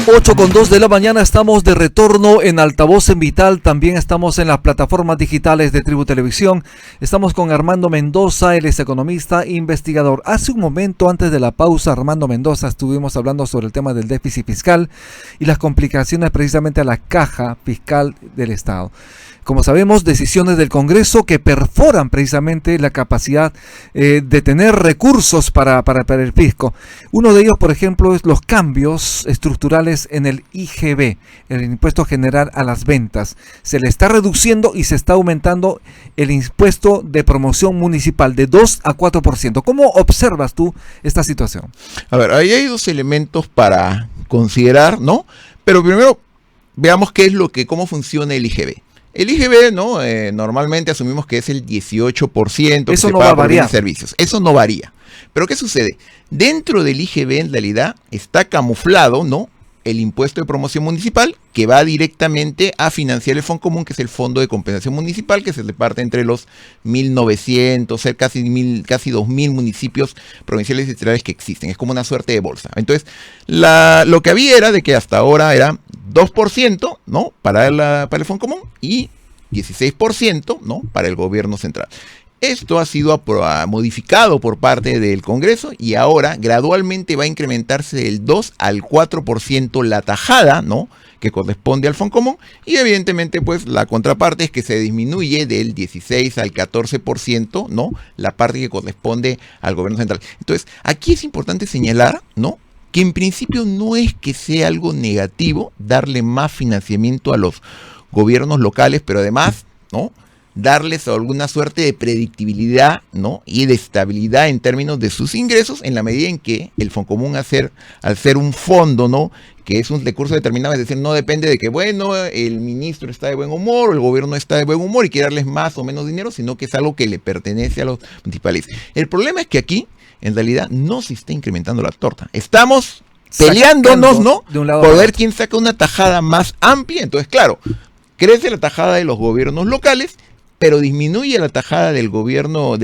8:02 de la mañana, estamos de retorno en Altavoz en Vital, también estamos en las plataformas digitales de Tribu Televisión. Estamos con Armando Mendoza, él es economista e investigador. Hace un momento, antes de la pausa, Armando Mendoza, estuvimos hablando sobre el tema del déficit fiscal y las complicaciones precisamente a la caja fiscal del Estado. Como sabemos, decisiones del Congreso que perforan precisamente la capacidad de tener recursos para el fisco. Uno de ellos, por ejemplo, es los cambios estructurales en el IGB, el impuesto general a las ventas. Se le está reduciendo y se está aumentando el impuesto de promoción municipal de 2 a 4%. ¿Cómo observas tú esta situación? A ver, ahí hay dos elementos para considerar, ¿no? Pero primero veamos cómo funciona el IGB. El IGB, ¿no? Normalmente asumimos que es el 18%. Eso no va a variar. Servicios. Eso no varía. Pero ¿qué sucede? Dentro del IGB, en realidad, está camuflado, ¿no?, el impuesto de promoción municipal, que va directamente a financiar el Fondo Común, que es el Fondo de Compensación Municipal, que se reparte entre los 1.900, casi 2.000 municipios provinciales y estatales que existen. Es como una suerte de bolsa. Entonces, lo que había era de que hasta ahora era 2%, ¿no?, para el Fondo Común y 16%, ¿no?, para el gobierno central. Esto ha sido modificado por parte del Congreso y ahora gradualmente va a incrementarse del 2 al 4% la tajada, ¿no?, que corresponde al Fondo Común, y evidentemente pues la contraparte es que se disminuye del 16 al 14%, ¿no?, la parte que corresponde al gobierno central. Entonces, aquí es importante señalar, ¿no?, que en principio no es que sea algo negativo darle más financiamiento a los gobiernos locales, pero además, ¿no?, darles alguna suerte de predictibilidad, ¿no?, y de estabilidad en términos de sus ingresos, en la medida en que el Fondo Común, al ser un fondo, ¿no?, que es un recurso determinado, es decir, no depende de que, bueno, el ministro está de buen humor o el gobierno está de buen humor y quiere darles más o menos dinero, sino que es algo que le pertenece a los municipales. El problema es que aquí, en realidad, no se está incrementando la torta. Estamos peleándonos, ¿no?, por ver quién saca una tajada más amplia. Entonces, claro, crece la tajada de los gobiernos locales, pero disminuye la tajada del gobierno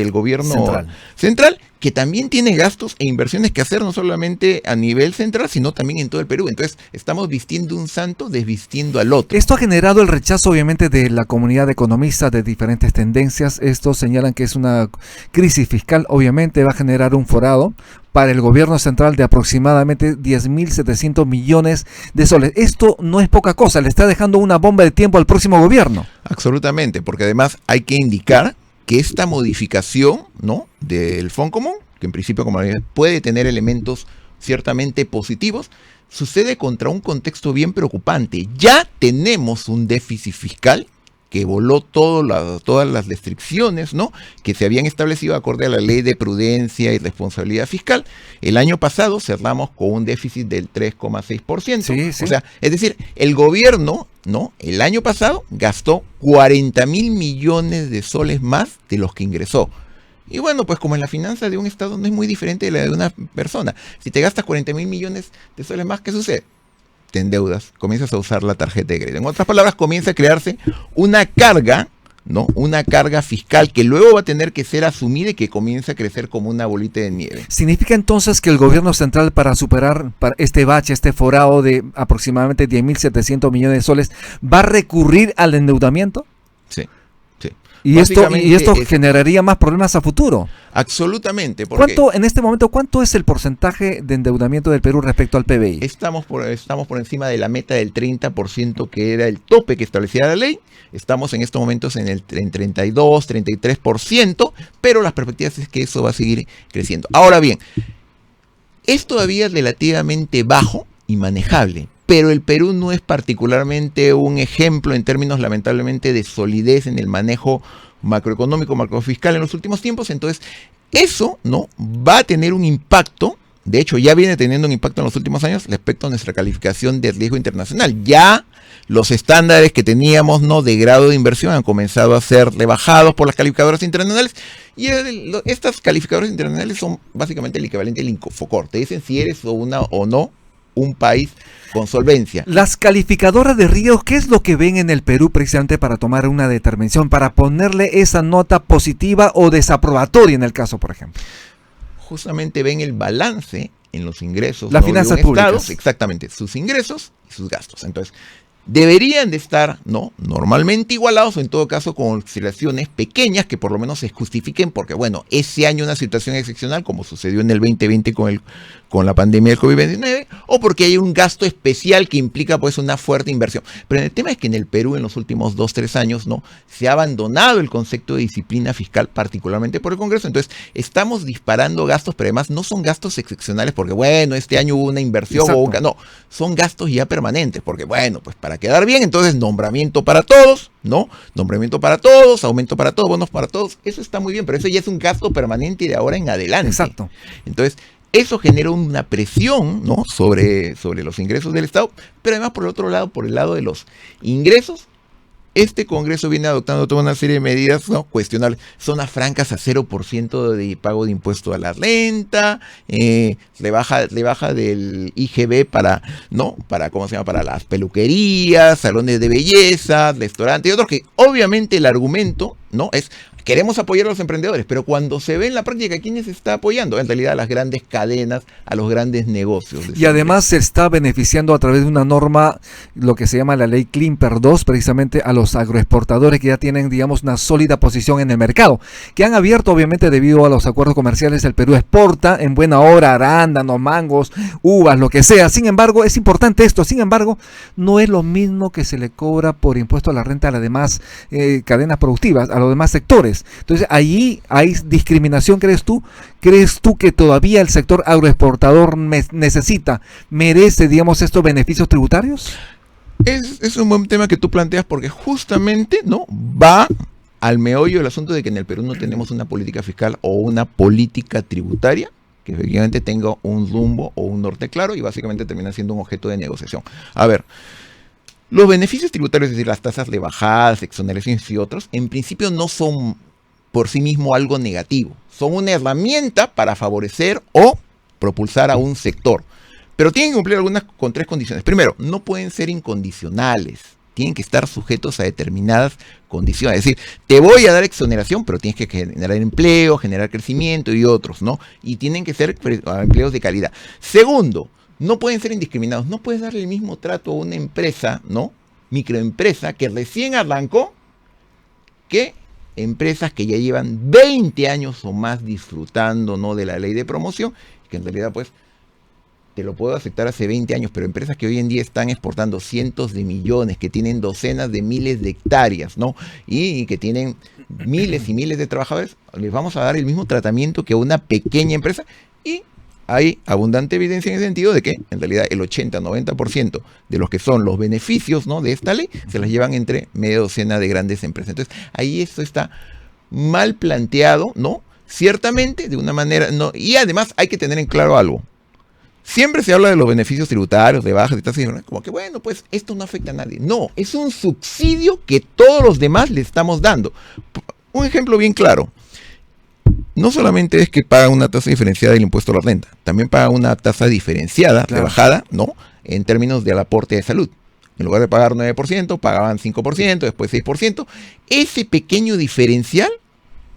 central, que también tiene gastos e inversiones que hacer, no solamente a nivel central, sino también en todo el Perú. Entonces, estamos vistiendo un santo, desvistiendo al otro. Esto ha generado el rechazo, obviamente, de la comunidad de economistas de diferentes tendencias. Estos señalan que es una crisis fiscal, obviamente va a generar un forado para el gobierno central de aproximadamente 10.700 millones de soles. Esto no es poca cosa, le está dejando una bomba de tiempo al próximo gobierno. Absolutamente, porque además hay que indicar que esta modificación, ¿no?, del Fondo Común, que en principio como puede tener elementos ciertamente positivos, sucede contra un contexto bien preocupante. Ya tenemos un déficit fiscal que voló todas las restricciones, ¿no?, que se habían establecido acorde a la Ley de Prudencia y Responsabilidad Fiscal. El año pasado cerramos con un déficit del 3,6%. Sí. O sea, es decir, el gobierno, ¿no?, el año pasado gastó 40.000 millones de soles más de los que ingresó. Y bueno, pues como en la finanza de un Estado no es muy diferente de la de una persona. Si te gastas 40.000 millones de soles más, ¿qué sucede? Te endeudas, comienzas a usar la tarjeta de crédito. En otras palabras, comienza a crearse una carga, ¿no?, una carga fiscal que luego va a tener que ser asumida y que comienza a crecer como una bolita de nieve. ¿Significa entonces que el gobierno central, para superar este bache, este forado de aproximadamente 10.700 millones de soles, va a recurrir al endeudamiento? Sí. Y esto generaría más problemas a futuro. Absolutamente. En este momento, ¿cuánto es el porcentaje de endeudamiento del Perú respecto al PBI? Estamos por encima de la meta del 30%, que era el tope que establecía la ley. Estamos en estos momentos en 32, 33%, pero las perspectivas es que eso va a seguir creciendo. Ahora bien, es todavía relativamente bajo y manejable, pero el Perú no es particularmente un ejemplo en términos, lamentablemente, de solidez en el manejo macroeconómico, macrofiscal en los últimos tiempos. Entonces, eso, ¿no?, va a tener un impacto. De hecho, ya viene teniendo un impacto en los últimos años respecto a nuestra calificación de riesgo internacional. Ya los estándares que teníamos, ¿no?, de grado de inversión han comenzado a ser rebajados por las calificadoras internacionales. Y estas calificadoras internacionales son básicamente el equivalente al Infocor. Te dicen si eres o no un país con solvencia. Las calificadoras de riesgo, ¿qué es lo que ven en el Perú precisamente para tomar una determinación, para ponerle esa nota positiva o desaprobatoria en el caso, por ejemplo? Justamente ven el balance en los ingresos, las ¿no?, finanzas de un públicas. Estado, exactamente, sus ingresos y sus gastos. Entonces, deberían de estar, ¿no?, normalmente igualados, o en todo caso con oscilaciones pequeñas que por lo menos se justifiquen porque, bueno, ese año una situación excepcional como sucedió en el 2020 con la pandemia del COVID-19, o porque hay un gasto especial que implica pues una fuerte inversión. Pero el tema es que en el Perú en los últimos 2-3 años, ¿no?, se ha abandonado el concepto de disciplina fiscal, particularmente por el Congreso. Entonces estamos disparando gastos, pero además no son gastos excepcionales porque, bueno, este año hubo una inversión, no, son gastos ya permanentes, porque, bueno, pues para quedar bien, entonces nombramiento para todos, ¿no? Nombramiento para todos, aumento para todos, bonos para todos, eso está muy bien, pero eso ya es un gasto permanente de ahora en adelante. Exacto. Entonces, eso genera una presión, ¿no?, sobre los ingresos del Estado, pero además por el otro lado, por el lado de los ingresos, este Congreso viene adoptando toda una serie de medidas, ¿no?, cuestionables. Zonas francas a 0% de pago de impuesto a la renta, le baja del IGB para, ¿no?, ¿cómo se llama?, para las peluquerías, salones de belleza, restaurantes y otros, que obviamente el argumento, ¿no?, es: queremos apoyar a los emprendedores, pero cuando se ve en la práctica, ¿quiénes se está apoyando? En realidad a las grandes cadenas, a los grandes negocios. Y además se está beneficiando a través de una norma, lo que se llama la ley Klimper 2, precisamente a los agroexportadores que ya tienen, digamos, una sólida posición en el mercado, que han abierto obviamente debido a los acuerdos comerciales. El Perú exporta en buena hora arándanos, mangos, uvas, lo que sea. Sin embargo, es importante esto, sin embargo, no es lo mismo que se le cobra por impuesto a la renta a las demás cadenas productivas, a los demás sectores. Entonces, ahí hay discriminación, ¿crees tú? ¿Crees tú que todavía el sector agroexportador merece, digamos, estos beneficios tributarios? Es un buen tema que tú planteas porque justamente, ¿no?, va al meollo del asunto de que en el Perú no tenemos una política fiscal o una política tributaria que efectivamente tenga un rumbo o un norte claro, y básicamente termina siendo un objeto de negociación. A ver, los beneficios tributarios, es decir, las tasas de bajadas, exoneraciones y otros, en principio no son por sí mismo algo negativo. Son una herramienta para favorecer o propulsar a un sector. Pero tienen que cumplir con 3 condiciones. Primero, no pueden ser incondicionales. Tienen que estar sujetos a determinadas condiciones. Es decir, te voy a dar exoneración, pero tienes que generar empleo, generar crecimiento y otros, ¿no? Y tienen que ser empleos de calidad. Segundo, no pueden ser indiscriminados. No puedes darle el mismo trato a una empresa, ¿no?, microempresa, que recién arrancó, que empresas que ya llevan 20 años o más disfrutando, ¿no?, de la ley de promoción, que en realidad, pues, te lo puedo aceptar hace 20 años, pero empresas que hoy en día están exportando cientos de millones, que tienen docenas de miles de hectáreas, ¿no?, y que tienen miles y miles de trabajadores, les vamos a dar el mismo tratamiento que a una pequeña empresa. Y hay abundante evidencia en el sentido de que en realidad el 80-90% de los que son los beneficios, ¿no?, de esta ley se las llevan entre media docena de grandes empresas. Entonces ahí esto está mal planteado, ¿no?, ciertamente de una manera, ¿no?, y además hay que tener en claro algo. Siempre se habla de los beneficios tributarios, de bajas de tasas, como que, bueno, pues esto no afecta a nadie. No, es un subsidio que todos los demás le estamos dando. Un ejemplo bien claro: no solamente es que pagan una tasa diferenciada del impuesto a la renta, también pagan una tasa diferenciada, claro, rebajada, ¿no?, en términos del aporte de salud. En lugar de pagar 9%, pagaban 5%, después 6%. Ese pequeño diferencial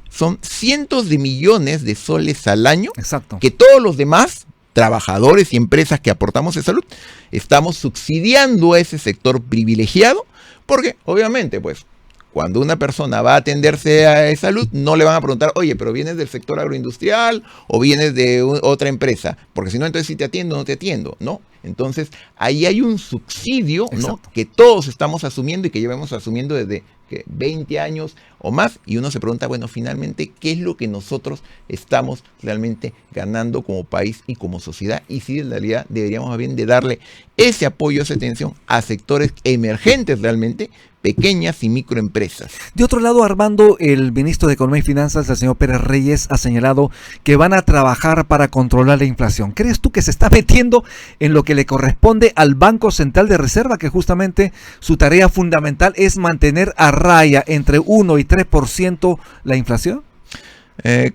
son cientos de millones de soles al año. Exacto. Que todos los demás trabajadores y empresas que aportamos en salud estamos subsidiando a ese sector privilegiado, porque obviamente, pues, cuando una persona va a atenderse a salud, no le van a preguntar: oye, pero vienes del sector agroindustrial o vienes de otra empresa, porque si no, entonces si te atiendo o no te atiendo, ¿no? Entonces, ahí hay un subsidio, ¿no?, que todos estamos asumiendo y que llevamos asumiendo desde 20 años o más, y uno se pregunta, bueno, finalmente, ¿qué es lo que nosotros estamos realmente ganando como país y como sociedad? Y si en realidad deberíamos más bien de darle ese apoyo, esa atención a sectores emergentes realmente, pequeñas y microempresas. De otro lado, Armando, el ministro de Economía y Finanzas, el señor Pérez Reyes, ha señalado que van a trabajar para controlar la inflación. ¿Crees tú que se está metiendo en lo que le corresponde al Banco Central de Reserva, que justamente su tarea fundamental es mantener a raya entre 1 y 3% la inflación?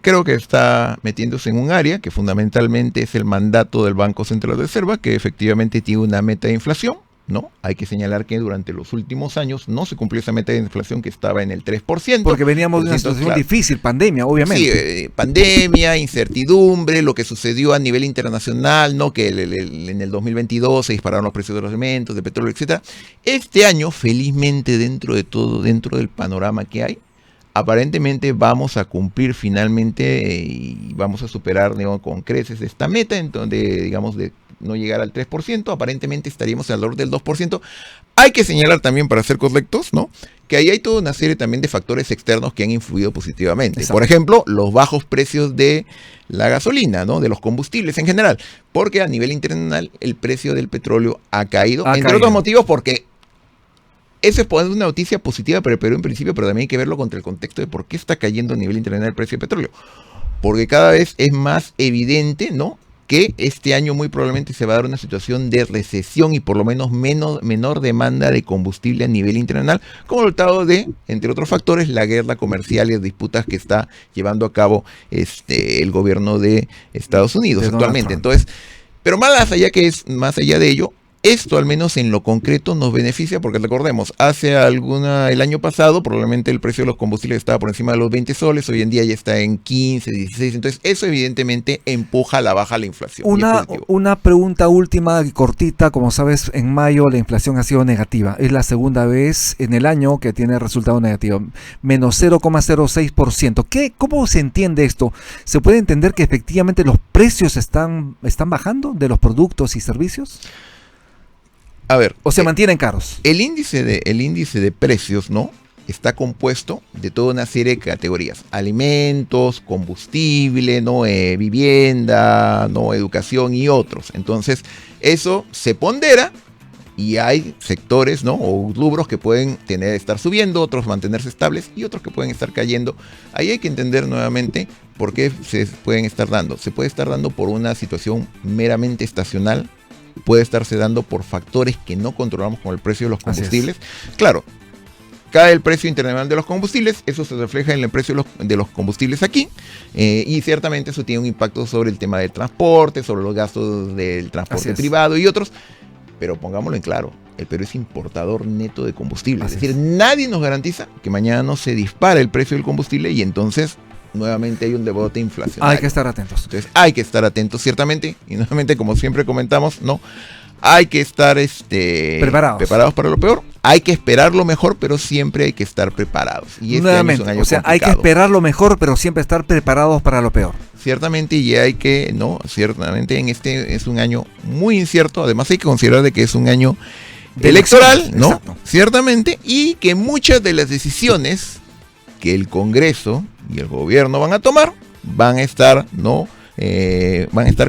Creo que está metiéndose en un área que fundamentalmente es el mandato del Banco Central de Reserva, que efectivamente tiene una meta de inflación, ¿no? Hay que señalar que durante los últimos años no se cumplió esa meta de inflación que estaba en el 3%. Porque veníamos de una situación difícil, pandemia, obviamente. Sí, pandemia, incertidumbre, lo que sucedió a nivel internacional, ¿no? Que en el 2022 se dispararon los precios de los alimentos, de petróleo, etcétera. Este año, felizmente, dentro de todo, dentro del panorama que hay, aparentemente vamos a cumplir finalmente y vamos a superar, digamos, con creces esta meta, en donde, digamos, de no llegar al 3%, aparentemente estaríamos alrededor del 2%. Hay que señalar también, para ser correctos, ¿no?, que ahí hay toda una serie también de factores externos que han influido positivamente. Exacto. Por ejemplo, los bajos precios de la gasolina, ¿no?, de los combustibles en general, porque a nivel internacional el precio del petróleo ha caído, entre otros motivos, porque eso es una noticia positiva para el Perú en principio, pero también hay que verlo contra el contexto de por qué está cayendo a nivel internacional el precio del petróleo. Porque cada vez es más evidente, ¿no?, que este año muy probablemente se va a dar una situación de recesión y por lo menos menor demanda de combustible a nivel internacional, como resultado de, entre otros factores, la guerra comercial y las disputas que está llevando a cabo el gobierno de Estados Unidos actualmente. Entonces, pero más allá de ello, esto al menos en lo concreto nos beneficia porque recordemos, el año pasado probablemente el precio de los combustibles estaba por encima de los 20 soles, hoy en día ya está en 15, 16, entonces eso evidentemente empuja a la baja la inflación. Una pregunta última y cortita, como sabes, en mayo la inflación ha sido negativa, es la segunda vez en el año que tiene resultado negativo, menos 0,06%. ¿Cómo se entiende esto? ¿Se puede entender que efectivamente los precios están bajando de los productos y servicios? A ver, ¿o se mantienen caros? El índice de precios, ¿no?, está compuesto de toda una serie de categorías: alimentos, combustible, ¿no?, vivienda, ¿no?, educación y otros. Entonces, eso se pondera y hay sectores, ¿no?, o rubros que pueden estar subiendo, otros mantenerse estables y otros que pueden estar cayendo. Ahí hay que entender nuevamente por qué se pueden estar dando. Se puede estar dando por una situación meramente estacional, puede estarse dando por factores que no controlamos, como el precio de los combustibles. Claro, cae el precio internacional de los combustibles, eso se refleja en el precio de los combustibles aquí, y ciertamente eso tiene un impacto sobre el tema del transporte, sobre los gastos del transporte privado y otros, pero pongámoslo en claro, el Perú es importador neto de combustible, es decir, nadie nos garantiza que mañana no se dispare el precio del combustible y entonces nuevamente hay un rebote inflacionario. Hay que estar atentos. Entonces hay que estar atentos ciertamente, y nuevamente, como siempre comentamos, ¿no?, hay que estar preparados para lo peor. Hay que esperar lo mejor, pero siempre hay que estar preparados. Y nuevamente, hay que esperar lo mejor, pero siempre estar preparados para lo peor. Ciertamente, y ciertamente es un año muy incierto. Además hay que considerar de que es un año electoral, ¿no? Exacto. Ciertamente, y que muchas de las decisiones que el Congreso y el gobierno van a tomar van a estar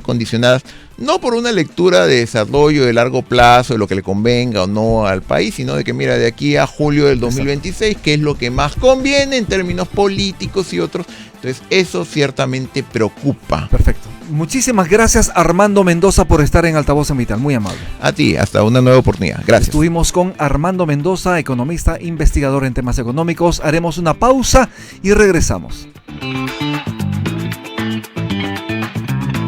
condicionadas no por una lectura de desarrollo de largo plazo, de lo que le convenga o no al país, sino de que, mira, de aquí a julio del 2026, qué es lo que más conviene en términos políticos y otros. Entonces, eso ciertamente preocupa. Perfecto. Muchísimas gracias, Armando Mendoza, por estar en Altavoz en Vital. Muy amable. A ti, hasta una nueva oportunidad. Gracias. Estuvimos con Armando Mendoza, economista, investigador en temas económicos. Haremos una pausa y regresamos.